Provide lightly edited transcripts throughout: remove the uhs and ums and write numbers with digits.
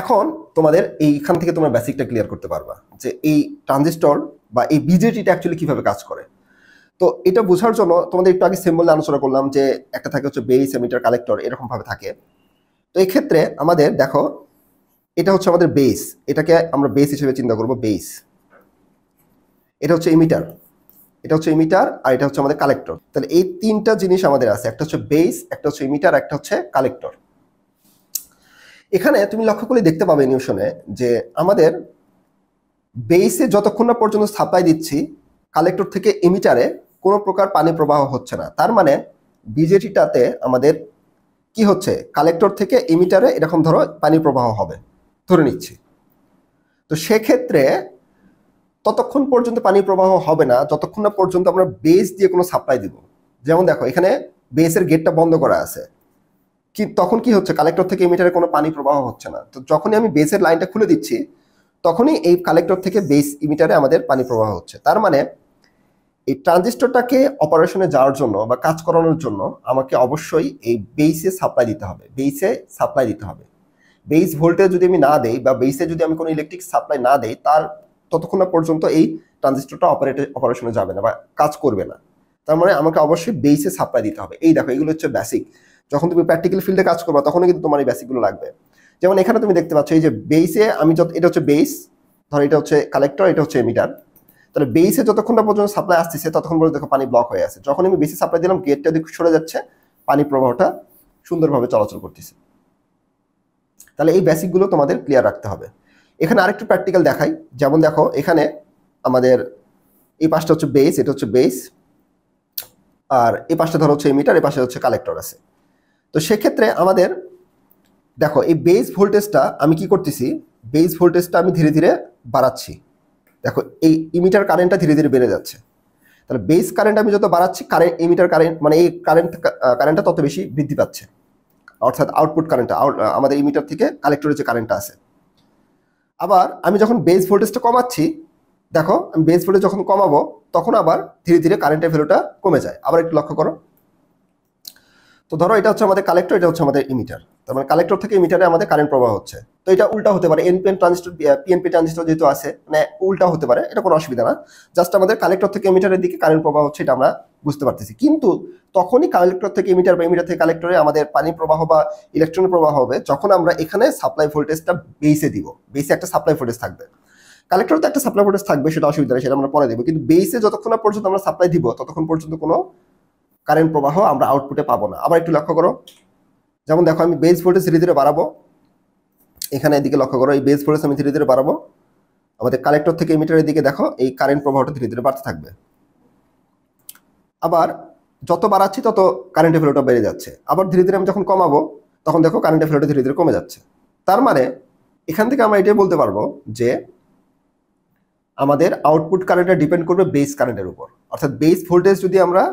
এখন তোমাদের এইখান থেকে তোমরা বেসিকটা ক্লিয়ার করতে পারবা যে এই ট্রানজিস্টর বা এই বিজেটিটা অ্যাকচুয়ালি কিভাবে কাজ করে। তো এটা বোঝার জন্য তোমাদের একটু আগে সিম্বল আলোচনা করলাম যে একটা থাকে হচ্ছে বেস, এমিটার, কালেক্টর, এরকম ভাবে থাকে। তো এই ক্ষেত্রে আমাদের দেখো এটা হচ্ছে আমাদের বেস, এটাকে আমরা বেস হিসেবে চিন্তা করব। বেস, এটা হচ্ছে এমিটার, এটা হচ্ছে এমিটার, আর এটা হচ্ছে আমাদের কালেক্টর। তাহলে এই তিনটা জিনিস আমাদের আছে, একটা হচ্ছে বেস, একটা হচ্ছে এমিটার, একটা হচ্ছে কালেক্টর। এখানে তুমি লক্ষ্য করে দেখতে পাবে নিউশনে যে আমাদের বেসে যতক্ষণ না পর্যন্ত সাপ্লাই দিচ্ছি কালেক্টর থেকে এমিটারে কোনো প্রকার পানি প্রবাহ হচ্ছে না। তার মানে বিজেটিটাতে আমাদের কি হচ্ছে, কালেক্টর থেকে এমিটারে এরকম ধরো পানি প্রবাহ হবে ধরে নিচ্ছি। তো সেক্ষেত্রে ততক্ষণ পর্যন্ত পানি প্রবাহ হবে না যতক্ষণ না পর্যন্ত আমরা বেস দিয়ে কোনো সাপ্লাই দিব। যেমন দেখো এখানে বেসের গেটটা বন্ধ করা আছে, কি তখন কি হচ্ছে, কালেক্টর থেকে এমিটারে কোনো পানি প্রবাহ হচ্ছে না। তো যখনই আমি বেসের লাইনটা খুলে দিচ্ছি তখনই এই কালেক্টর থেকে বেস ইমিটারে আমাদের পানি প্রবাহ হচ্ছে। তার মানে এই ট্রানজিস্টরটাকে অপারেশনে যাওয়ার জন্য বা কাজ করানোর জন্য আমাকে অবশ্যই এই বেসে সাপ্লাই দিতে হবে, বেসে সাপ্লাই দিতে হবে। বেস ভোল্টেজ যদি আমি না দেই বা বেসে যদি আমি কোনো ইলেকট্রিক সাপ্লাই না দেই তার ততক্ষণ না পর্যন্ত এই ট্রানজিস্টরটা অপারেশনে যাবে না বা কাজ করবে না। তার মানে আমাকে অবশ্যই বেসে সাপ্লাই দিতে হবে। এই দেখো এগুলো হচ্ছে বেসিক, যখন তুমি প্র্যাকটিক্যাল ফিল্ডে কাজ করবে তখন কিন্তু তোমার এই বেসিকগুলো লাগবে। যেমন এখানে তুমি দেখতে পাচ্ছ এই যে বেসে আমি এটা হচ্ছে বেস, ধর এটা হচ্ছে কালেক্টর, এটা হচ্ছে এমিটার। তাহলে বেসে যতক্ষণ না পর্যন্ত সাপ্লাই আসতেছে ততক্ষণ পর্যন্ত দেখো পানি ব্লক হয়ে আছে। যখন আমি বেসে সাপ্লাই দিলাম গেটটা দিকে সরে যাচ্ছে, পানি প্রবাহটা সুন্দরভাবে চলাচল করতেছে। তাহলে এই বেসিকগুলো তোমাদের ক্লিয়ার রাখতে হবে। এখানে আরেকটু প্র্যাকটিক্যাল দেখাই। যেমন দেখো এখানে আমাদের এই পাশটা হচ্ছে বেস, এটা হচ্ছে বেস, আর এই পাশটা ধরো হচ্ছে এমিটার, এই পাশে হচ্ছে কালেক্টর আছে। তো সেক্ষেত্রে আমাদের দেখো এই বেস ভোল্টেজটা আমি কি করতেছি, বেস ভোল্টেজটা আমি ধীরে ধীরে বাড়াচ্ছি। দেখো এই ইমিটার কারেন্টটা ধীরে ধীরে বেড়ে যাচ্ছে। তাহলে বেস কারেন্ট আমি যত বাড়াচ্ছি ইমিটার কারেন্ট মানে এই কারেন্টটা তত বেশি বৃদ্ধি পাচ্ছে, অর্থাৎ আউটপুট কারেন্টটা আমাদের ইমিটার থেকে কালেক্টরের যে কারেন্টটা আছে। আবার আমি যখন বেস ভোল্টেজটা কমাচ্ছি, দেখো আমি বেস ভোল্টেজ যখন কমাবো তখন আবার ধীরে ধীরে কারেন্টের ভ্যালুটা কমে যায়। আবার একটু লক্ষ্য করো। তো ধরো এটা হচ্ছে আমাদের কালেক্টর, এটা হচ্ছে আমাদের ইমিটার। তার মানে কালেক্টর থেকে ইমিটারে আমাদের কারেন্ট প্রবাহ হচ্ছে। তো এটা উল্টা হতে পারে, এনপিএন ট্রানজিস্টর পিএনপি ট্রানজিস্টর যেহেতু আছে মানে উল্টা হতে পারে, এটা কোনো অসুবিধা না। জাস্ট আমাদের কালেক্টর থেকে ইমিটারের দিকে কারেন্ট প্রবাহ হচ্ছে, এটা আমরা বুঝতে পারতেছি। কিন্তু তখনই কালেক্টর থেকে ইমিটার বা ইমিটার থেকে কালেক্টরে আমাদের পানি প্রবাহ বা ইলেকট্রনের প্রবাহ হবে যখন আমরা এখানে সাপ্লাই ভোল্টেজটা বেসে দিব। বেসে একটা সাপ্লাই ভোল্টেজ থাকবে, কালেক্টরে তো একটা সাপ্লাই ভোল্টেজ থাকবে, সেটা অসুবিধা নেই, সেটা আমরা পরে দেবো। কিন্তু বেসে যতক্ষণ না পর্যন্ত আমরা সাপ্লাই দিব ততক্ষণ পর্যন্ত কোনো কারেন্ট প্রবাহ আমরা আউটপুটে পাবো না। আবার একটু লক্ষ্য করো। যেমন দেখো আমি বেস ভোল্টেজ ধীরে ধীরে বাড়াবো, এখানে এদিকে লক্ষ্য করো এই বেস ভোল্টেজ আমি ধীরে ধীরে বাড়াবো, আমাদের কালেক্টর থেকে ইমিটারের দিকে দেখো এই কারেন্ট প্রবাহটা ধীরে ধীরে বাড়তে থাকবে। আবার যত বাড়াচ্ছি তত কারেন্টের ভ্যালুটা বেড়ে যাচ্ছে। আবার ধীরে ধীরে আমি যখন কমাবো তখন দেখো কারেন্টের ভ্যালুটা ধীরে ধীরে কমে যাচ্ছে। তার মানে এখান থেকে আমরা এটাই বলতে পারবো যে আমাদের আউটপুট কারেন্টটা ডিপেন্ড করবে বেস কারেন্টের উপর। অর্থাৎ বেস ভোল্টেজ যদি আমরা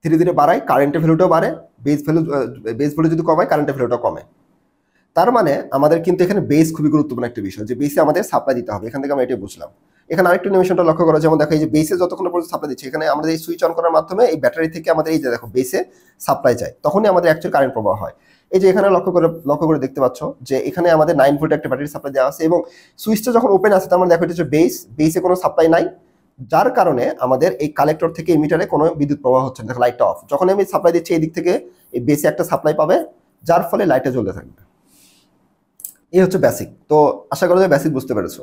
ধীরে ধীরে বাড়াই কারেন্টের ভ্যালুটাও বাড়ে, বেস ভোল্টেজ যদি কমায় কারেন্টের ভ্যালুটা কমে। তার মানে আমাদের কিন্তু এখানে বেস খুবই গুরুত্বপূর্ণ একটা বিষয়, যে বেসে আমাদের সাপ্লাই দিতে হবে। এখান থেকে আমরা এটাই বুঝলাম। এখানে আরেকটু নিমেশনটা লক্ষ্য করা, যেমন দেখো এই যে বেসে যতক্ষণ পর্যন্ত সাপ্লাই দিচ্ছে, এখানে আমাদের এই সুইচ অন করার মাধ্যমে এই ব্যাটারি থেকে আমাদের এই যে দেখো বেসে সাপ্লাই যায়, তখনই আমাদের অ্যাকচুয়াল কারেন্ট প্রবাহ হয়। এই যে এখানে লক্ষ্য করে দেখতে পাচ্ছ যে এখানে আমাদের 9 ভোল্ট একটা ব্যাটারি সাপ্লাই দেওয়া আছে এবং সুইচটা যখন ওপেন আছে তার মানে দেখো এটা হচ্ছে বেসে কোনো সাপ্লাই নাই, যার কারণে আমাদের এই কালেক্টর থেকে ইমিটারে কোনো বিদ্যুৎ প্রবাহ হচ্ছে না। দেখো লাইটটা অফ, যখন আমি সাপ্লাই দিচ্ছি এই দিক থেকে এই বেসে একটা সাপ্লাই পাবে, যার ফলে লাইটটা জ্বলতে থাকবে। এই হচ্ছে বেসিক। তো আশা করা যায় বেসিক বুঝতে পেরেছো।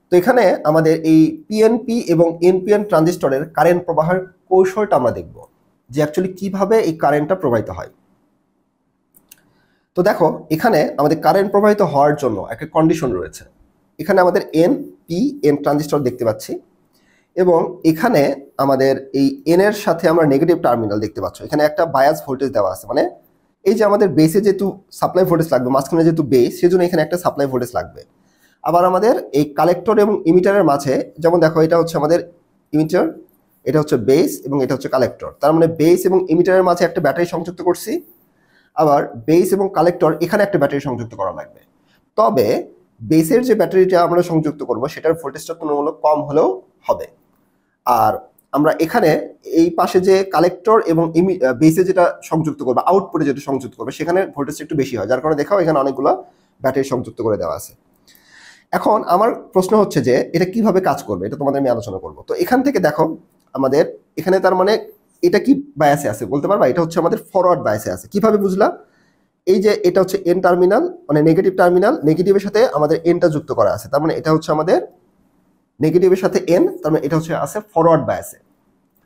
তো এখানে আমাদের এই পিএনপি এবং এনপিএন ট্রানজিস্টরের কারেন্ট প্রবাহের কৌশলটা আমরা দেখব যে অ্যাকচুয়ালি কিভাবে এই কারেন্টটা প্রবাহিত হয়। তো দেখো এখানে আমাদের কারেন্ট প্রবাহিত হওয়ার জন্য একটা কন্ডিশন রয়েছে। এখানে আমাদের এন ট্রানজিস্টর দেখতে পাচ্ছি এবং এখানে আমাদের এই এন এর সাথে আমরা নেগেটিভ টার্মিনাল দেখতে পাচ্ছ। এখানে একটা বায়াস ভোল্টেজ দেওয়া আছে, মানে এই যে আমাদের বেসে যেহেতু সাপ্লাই ভোল্টেজ লাগবে, মাঝখানে যেহেতু বেস, সেজন্য এখানে একটা সাপ্লাই ভোল্টেজ লাগবে। আবার আমাদের এই কালেক্টর এবং ইমিটারের মাঝে, যেমন দেখো এটা হচ্ছে আমাদের ইমিটার, এটা হচ্ছে বেস এবং এটা হচ্ছে কালেক্টর। তার মানে বেস এবং ইমিটারের মাঝে একটা ব্যাটারি সংযুক্ত করছি, আবার বেস এবং কালেক্টর এখানে একটা ব্যাটারি সংযুক্ত করা লাগবে। তবে বেসের যে ব্যাটারিটা আমরা সংযুক্ত করব সেটার ভোল্টেজটা তুলনামূলক কম হলেও হবে। আর আমরা এখানে এই পাশে যে কালেক্টর এবং বেসে যেটা সংযুক্ত করবে, আউটপুটে যেটা সংযুক্ত করবে, সেখানে ভোল্টেজটা একটু বেশি হয়, যার কারণে দেখাও এখানে অনেকগুলো ব্যাটারি সংযুক্ত করে দেওয়া আছে। এখন আমার প্রশ্ন হচ্ছে যে এটা কিভাবে কাজ করবে, এটা তোমাদের আমি আলোচনা করব। তো এখান থেকে দেখো আমাদের এখানে তার মানে এটা কি বায়াসে আছে বলতে পারবা? এটা হচ্ছে আমাদের ফরওয়ার্ড বায়াসে আছে। কিভাবে বুঝলা? এই যে এটা হচ্ছে এন টার্মিনাল, মানে নেগেটিভ টার্মিনাল, নেগেটিভের সাথে আমাদের এনটা যুক্ত করা আছে, তার মানে এটা হচ্ছে আমাদের নেগেটিভের সাথে এন, তার মানে এটা হচ্ছে আছে ফরওয়ার্ড বায়াসে।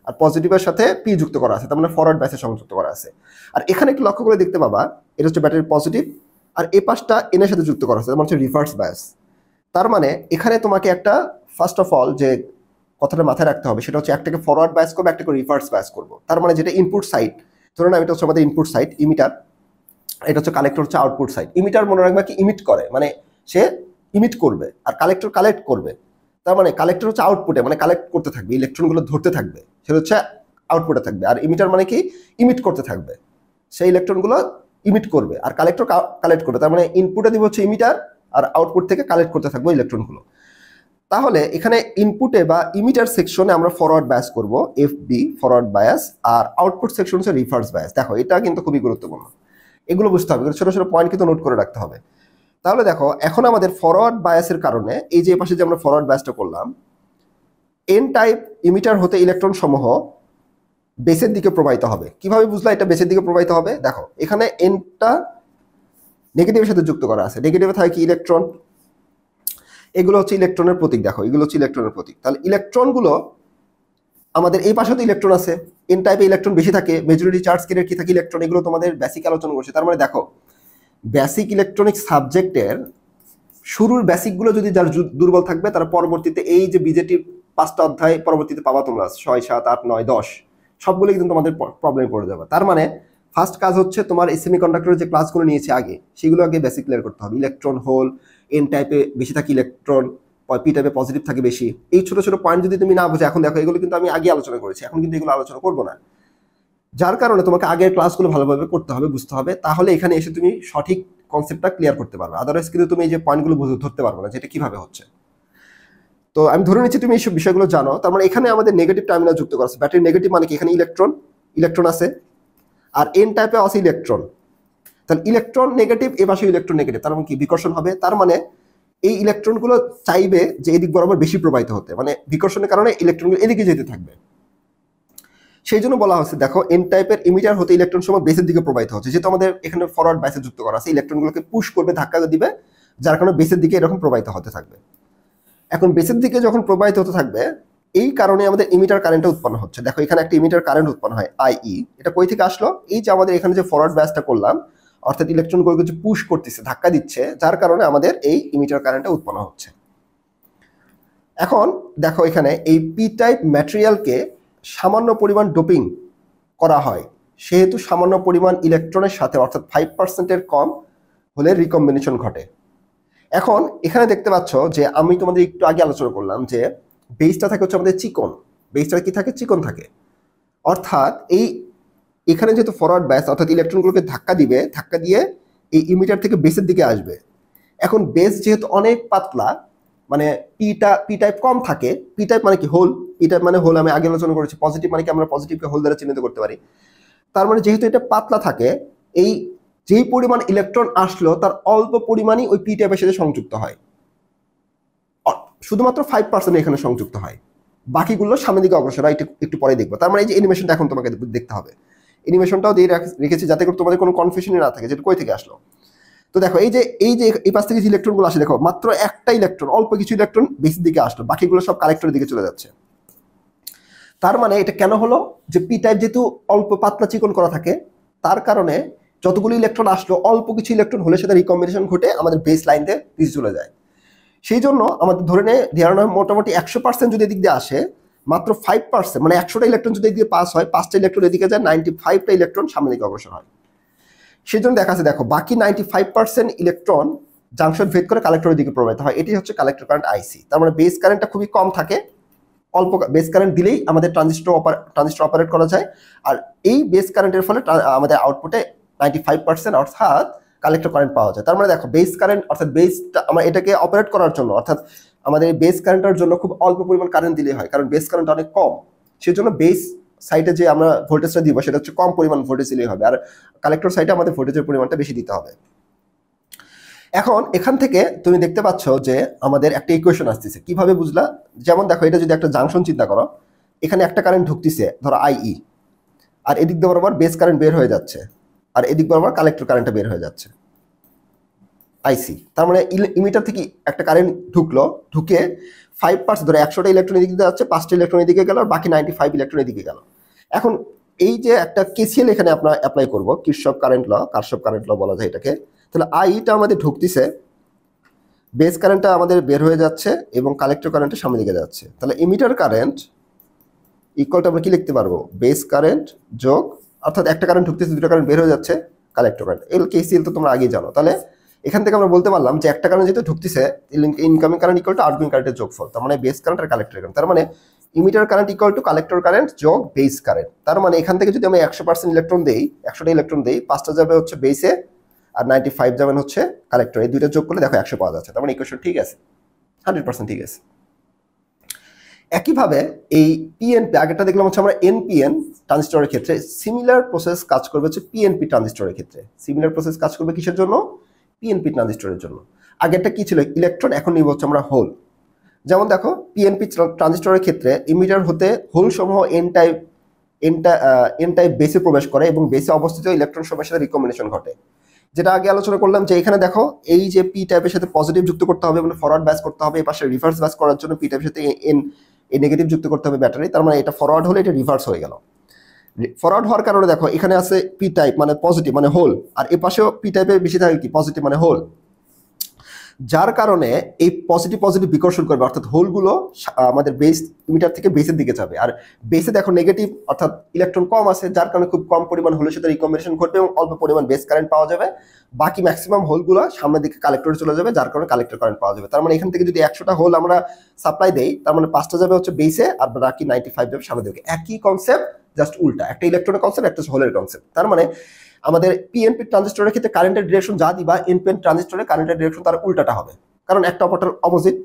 আর পজিটিভের সাথে পি যুক্ত করা আছে, তার মানে ফরওয়ার্ড বায়াসে সংযুক্ত করা আছে। আর এখানে একটু লক্ষ্য করে দেখতে পাবা এটা হচ্ছে ব্যাটারির পজিটিভ, আর এই পাশটা এন এর সাথে যুক্ত করা আছে, তার মানে হচ্ছে রিভার্স বায়াস। তার মানে এখানে তোমাকে একটা ফার্স্ট অফ অল যে কথাটা মাথায় রাখতে হবে সেটা হচ্ছে একটাকে ফরওয়ার্ড বায়াস করবো, একটাকে রিভার্স বায়াস করবো। তার মানে যেটা ইনপুট সাইড, ধরুন এটা হচ্ছে আমাদের ইনপুট সাইড ইমিটার, এটা হচ্ছে কালেক্টর হচ্ছে আউটপুট সাইড। ইমিটার মনে রাখবা কি ইমিট করে, মানে সে ইমিট করবে, আর কালেক্টর কালেক্ট করবে। তার মানে কালেক্টর হচ্ছে আউটপুটে, মানে কালেক্ট করতে থাকবে, ইলেকট্রনগুলো ধরতে থাকবে, সেটা হচ্ছে আউটপুটে থাকবে। আর ইমিটার মানে কি ইমিট করতে থাকবে, সেই ইলেকট্রনগুলো ইমিট করবে, আর কালেক্টর কালেক্ট করবে। তার মানে ইনপুটে দিব হচ্ছে ইমিটার, আর আউটপুট থেকে কালেক্ট করতে থাকবে ইলেকট্রনগুলো। তাহলে এখানে ইনপুটে বা ইমিটার সেকশনে আমরা ফরওয়ার্ড বায়াস করব, এফ বি ফরওয়ার্ড বায়াস, আর আউটপুট সেকশন হচ্ছে রিভার্স বায়াস। দেখো এটা কিন্তু খুবই গুরুত্বপূর্ণ, এগুলো বুঝতে হবে, ছোট ছোট পয়েন্ট কিন্তু নোট করে রাখতে হবে। তাহলে দেখো এখন আমাদের ফরওয়ার্ড বায়াসের কারণে এই যে পাশে যে আমরা ফরওয়ার্ড বায়াসটা করলাম, এন টাইপ ইমিটার হতে ইলেকট্রন সমূহ বেসের দিকে প্রবাহিত হবে। কিভাবে বুঝলা এটা বেসের দিকে প্রবাহিত হবে? দেখো এখানে এনটা নেগেটিভের সাথে যুক্ত করা আছে, নেগেটিভে থাকে কি ইলেকট্রন, এগুলো হচ্ছে ইলেকট্রনের প্রতীক। দেখো এগুলো হচ্ছে ইলেকট্রনের প্রতীক। তাহলে ইলেকট্রনগুলো আমাদের এই পাশে তো ইলেকট্রন আছে, এন টাইপে ইলেকট্রন বেশি থাকে, মেজরিটি চার্জ কেরিয়ার কি থাকে ইলেকট্রন, এগুলো তোমাদের বেসিক আলোচনা করছে। তার মানে দেখো বেসিক ইলেকট্রনিক সাবজেক্টের শুরুর বেসিকগুলো যদি যার দুর্বল থাকবে তারা পরবর্তীতে এই যে বিজেটি 5টা অধ্যায় পরবর্তীতে পাবা তোমরা 6, 7, 8, 9, 10 সবগুলো কিন্তু তোমাদের প্রবলেমে পড়ে যাবে। তার মানে ফার্স্ট কাজ হচ্ছে তোমার এই সেমিকন্ডাক্টরের যে ক্লাসগুলো নিয়েছে আগে সেগুলো আগে বেসিক ক্লিয়ার করতে হবে। ইলেকট্রন হোল, এন টাইপে বেশি থাকে ইলেকট্রন, পি টাইপে পজিটিভ থাকে বেশি, এই ছোট ছোট পয়েন্ট যদি তুমি না বুঝে, এখন দেখো এগুলো কিন্তু আমি আগে আলোচনা করেছি, এখন কিন্তু এগুলো আলোচনা করবো না। যার কারণে তোমাকে আগের ক্লাসগুলো ভালোভাবে করতে হবে, বুঝতে হবে, তাহলে এখানে এসে তুমি সঠিক কনসেপ্টটা ক্লিয়ার করতে পারবে। আদারওয়াইজ কিন্তু তুমি এই যে পয়েন্টগুলো ধরতে পারবে না যেটা কিভাবে হচ্ছে। তো আমি ধরে নিচ্ছি তুমি এইসব বিষয়গুলো জানো। তার মানে এখানে আমাদের নেগেটিভ টার্মিনাল যুক্ত করা আছে, ব্যাটারি নেগেটিভ মানে কি এখানে ইলেকট্রন আছে, আর এন টাইপে আছে ইলেকট্রন। তাহলে ইলেকট্রন নেগেটিভ, এ পাশে ইলেকট্রন নেগেটিভ, তার মানে কি বিকর্ষণ হবে। তার মানে এই ইলেকট্রনগুলো চাইবে যে এদিক বরাবর বেশি প্রবাহিত হতে, মানে বিকর্ষণের কারণে ইলেকট্রনগুলো এদিকে যেতে থাকবে। সেই জন্য বলা হচ্ছে দেখো এন টাইপের ইমিটার হতে ইলেকট্রন সময় বেসের দিকে প্রবাহিত হচ্ছে, যেহেতু আমাদের এখানে ফরওয়ার্ড বায়াসে যুক্ত করা আছে, ইলেকট্রনগুলোকে পুশ করবে, ধাক্কা দিবে, যার কারণে বেসের দিকে এরকম প্রবাহিত হতে থাকবে। এখন বেসের দিকে যখন প্রবাহিত হতে থাকবে এই কারণে আমাদের ইমিটার কারেন্টটা উৎপন্ন হচ্ছে। দেখো এখানে একটা ইমিটার কারেন্ট উৎপন্ন হয় আইই, এটা কই থেকে আসলো? এই যে আমাদের এখানে যে ফরওয়ার্ড বায়াসটা করলাম, অর্থাৎ ইলেকট্রনগুলোকে যে পুশ করতেছে, ধাক্কা দিচ্ছে, যার কারণে আমাদের এই ইমিটার কারেন্টটা উৎপন্ন হচ্ছে। এখন দেখো এখানে এই পি টাইপ ম্যাটেরিয়ালকে সামান্য পরিমাণ ডোপিং করা হয়, সেহেতু সামান্য পরিমাণ ইলেকট্রনের সাথে অর্থাৎ 5%-এর কম হলে রিকম্বিনেশন ঘটে। এখন এখানে দেখতে পাচ্ছ যে আমি তোমাদের একটু আগে আলোচনা করলাম যে বেসটা থাকে হচ্ছে আমাদের চিকন, বেসটা কি থাকে? চিকন থাকে। অর্থাৎ এখানে যেহেতু ফরওয়ার্ড বায়াস, অর্থাৎ ইলেকট্রনগুলোকে ধাক্কা দিবে, ধাক্কা দিয়ে এই ইমিটার থেকে বেসের দিকে আসবে। এখন বেস যেহেতু অনেক পাতলা, মানে পি টাইপ কম থাকে, পি টাইপ মানে কি হোল, পি টাইপ মানে হোল, আমি আগে আলোচনা করেছি। পজিটিভ মানে কি আমরা পজিটিভকে হোল দ্বারা চিহ্নিত করতে পারি। তার মানে যেহেতু এটা পাতলা থাকে, এই যেই পরিমাণ ইলেকট্রন আসলো তার অল্প পরিমাণই ওই পি টাইপের সাথে সংযুক্ত হয়, শুধুমাত্র 5% এখানে সংযুক্ত হয়, বাকিগুলো সামনের দিকে অগ্রসর হয়, একটু পরে দেখবো। তার মানে এই যে অ্যানিমেশনটা এখন তোমাকে দেখতে হবে, অ্যানিমেশনটাও দিয়ে রেখেছি যাতে করে তোমাদের কোনো কনফিউশনই না থাকে যেটা কই থেকে আসলো। তো দেখো এই যে এই পাশ থেকে যে ইলেকট্রনগুলো আসে, দেখো মাত্র একটা ইলেকট্রন, অল্প কিছু ইলেকট্রন বেসের দিকে আসলো, বাকিগুলো সব কালেক্টরের দিকে চলে যাচ্ছে। তার মানে এটা কেন হলো? যে পি টাইপ যেহেতু অল্প পাতলা চিকন করা থাকে, তার কারণে যতগুলো ইলেকট্রন আসলো অল্প কিছু ইলেকট্রন হলে সেটা রিকম্বিনেশন ঘটে আমাদের বেস লাইন দিয়ে পিছিয়ে চলে যায়। সেই জন্য আমাদের ধরে ধারণা মোটামুটি 100% যদি এদিক দিয়ে আসে, মাত্র 5% মানে 100টা ইলেকট্রন যদি এদিকে পাস হয়, 5টা ইলেকট্রন এদিকে যায়, 95টা ইলেকট্রন সামনের দিকে অগ্রসর হয়। সেই জন্য দেখা আছে দেখো বাকি 95% ইলেকট্রন জাংশন ভেদ করে কালেক্টরের দিকে প্রবাহিত হয়। এটি হচ্ছে কালেক্টর কারেন্ট আইসি। তার মানে বেস কারেন্টটা খুবই কম থাকে, অল্প বেস কারেন্ট দিলেই আমাদের ট্রানজিস্টর অপারেট করা যায়। আর এই বেস কারেন্টের ফলে আমাদের আউটপুটে 95% অর্থাৎ কালেক্টর কারেন্ট পাওয়া যায়। তার মানে দেখো বেস কারেন্ট অর্থাৎ বেসটা আমরা এটাকে অপারেট করার জন্য, অর্থাৎ আমাদের বেস কারেন্টের জন্য খুব অল্প পরিমাণ কারেন্ট দিলেই হয়, কারণ বেস কারেন্ট অনেক কম। সেই জন্য বেস সাইডে যে আমরা ভোল্টেজটা দিব সেটা হচ্ছে কম পরিমাণ ভোল্টেজ দিলেই হবে, আর কালেক্টর সাইডে আমাদের ভোল্টেজের পরিমাণটা বেশি দিতে হবে। এখন এখান থেকে তুমি দেখতে পাচ্ছ যে আমাদের একটা ইকুয়েশন আসতেছে, কিভাবে বুঝলা? যেমন দেখো, এটা যদি একটা জাংশন চিন্তা করো, এখানে একটা কারেন্ট ঢুকতেছে ধরো আইই, আর এদিক দিয়ে বরাবর বেস কারেন্ট বের হয়ে যাচ্ছে, আর এদিক বরাবর কালেক্টর কারেন্টটা বের হয়ে যাচ্ছে আইসি। তার মানে ইমিটার থেকে একটা কারেন্ট ঢুকলো, ঢুকে 5% ধরে 100টা ইলেকট্রন এদিকে যাচ্ছে, 5টা ইলেকট্রন এদিকে গেল, আর বাকি 95 ইলেকট্রন এদিকে গেল। এখন এই যে একটা কেসিএল এখানে আমরা অ্যাপ্লাই করবো, কিরশফ কারেন্ট ল, কারশফ কারেন্ট ল বলা যায় এটাকে। তাহলে আইটা আমাদের ঢুকতেছে, বেস কারেন্টটা আমাদের বের হয়ে যাচ্ছে, এবং কালেক্টর কারেন্টের সামনে দিকে যাচ্ছে। তাহলে ইমিটার কারেন্ট ইকুয়ালটা আমরা কি লিখতে পারবো? বেস কারেন্ট যোগ, অর্থাৎ একটা কারেন্ট ঢুকতেছে, দুটো কারেন্ট বের হয়ে যাচ্ছে, কালেক্টর কারেন্ট। এল কেসিএল তো তোমরা আগেই জানো। তাহলে এখান থেকে আমরা বলতে পারলাম যে একটা কারেন্ট যেহেতু ঢুকতেছে, incoming current equal to outgoing কারেন্টের যোগফল। তার মানে বেস কারেন্ট আর কালেক্টর কারেন্ট, তার মানে emitter current equal to collector current যোগ বেস কারেন্ট। তার মানে এখান থেকে যদি আমি 100% ইলেকট্রন দেই, 100টা ইলেকট্রন দেই, 5টা যাবে হচ্ছে বেসে, আর 95 যাবেন হচ্ছে কালেক্টর। এই দুইটা যোগ করলে দেখো 100 পাওয়া যাচ্ছে। তার মানে ইকুয়েশন ঠিক আছে, 100% ঠিক আছে। একইভাবে এই পিএনপি, আগেরটা দেখলাম হচ্ছে আমরা এনপিএন ট্রানজিস্টরের ক্ষেত্রে, সিমিলার প্রসেস কাজ করবে হচ্ছে পিএনপি ট্রানজিস্টরের ক্ষেত্রে। সিমিলার প্রসেস কাজ করবে কিসের জন্য? পিএনপি ট্রানজিস্টরের জন্য। আগেরটা কি ছিল? ইলেকট্রন, এখন নিব হচ্ছে আমরা হোল। যেমন দেখো, পিএনপি ট্রানজিস্টরের ক্ষেত্রে ইমিটার হতে হোল সমূহ এন টাইপ বেসে প্রবেশ করে, এবং বেসে অবস্থিত ইলেকট্রন সমূহের সাথে রিকম্বিনেশন ঘটে। যেটা আগে আলোচনা করলাম যে এখানে দেখো, এই যে পি টাইপের সাথে পজিটিভ যুক্ত করতে হবে, মানে ফরওয়ার্ড ব্যাস করতে হবে, এই পাশে রিভার্স ব্যাস করার জন্য পি টাইপের সাথে নেগেটিভ যুক্ত করতে হবে ব্যাটারি। তার মানে এটা ফরওয়ার্ড হলে এটা রিভার্স হয়ে গেল। ফরওয়ার্ড হওয়ার কারণে দেখো এখানে আছে পি টাইপ মানে পজিটিভ মানে হোল, আর এ পাশেও পি টাইপের বেশি থাকে কি পজিটিভ মানে হোল, যার কারণে এই পজিটিভ বিকর্ষণ করবে, অর্থাৎ হোলগুলো আমাদের বেস ইমিটার থেকে বেসের দিকে যাবে। আর বেসে দেখো নেগেটিভ, অর্থাৎ ইলেকট্রন কম আছে, যার কারণে খুব কম পরিমাণ হোলের সাথে রিকম্বিনেশন ঘটবে এবং অল্প পরিমাণ বেস কারেন্ট পাওয়া যাবে। বাকি ম্যাক্সিমাম হোলগুলো সামনের দিকে কালেক্টরে চলে যাবে, যার কারণে কালেক্টর কারেন্ট পাওয়া যাবে। তার মানে এখান থেকে যদি 100টা হোল আমরা সাপ্লাই দেই, তার মানে 5টা যাবে হচ্ছে বেসে, আর বাকি 95 যাবে সামনের দিকে। একই কনসেপ্ট, জাস্ট উল্টা, একটা ইলেকট্রনের কনসেপ্ট, একটা হোলের কনসেপ্ট। তার মানে আমাদের পিএনপি ট্রানজিস্টরের ক্ষেত্রে কারেন্টের ডিরেকশন যা দিবা, এনপিএন ট্রানজিস্টরের কারেন্টের ডিরেকশন তার উল্টাটা হবে, কারণ একটা অপরটার অপোজিট।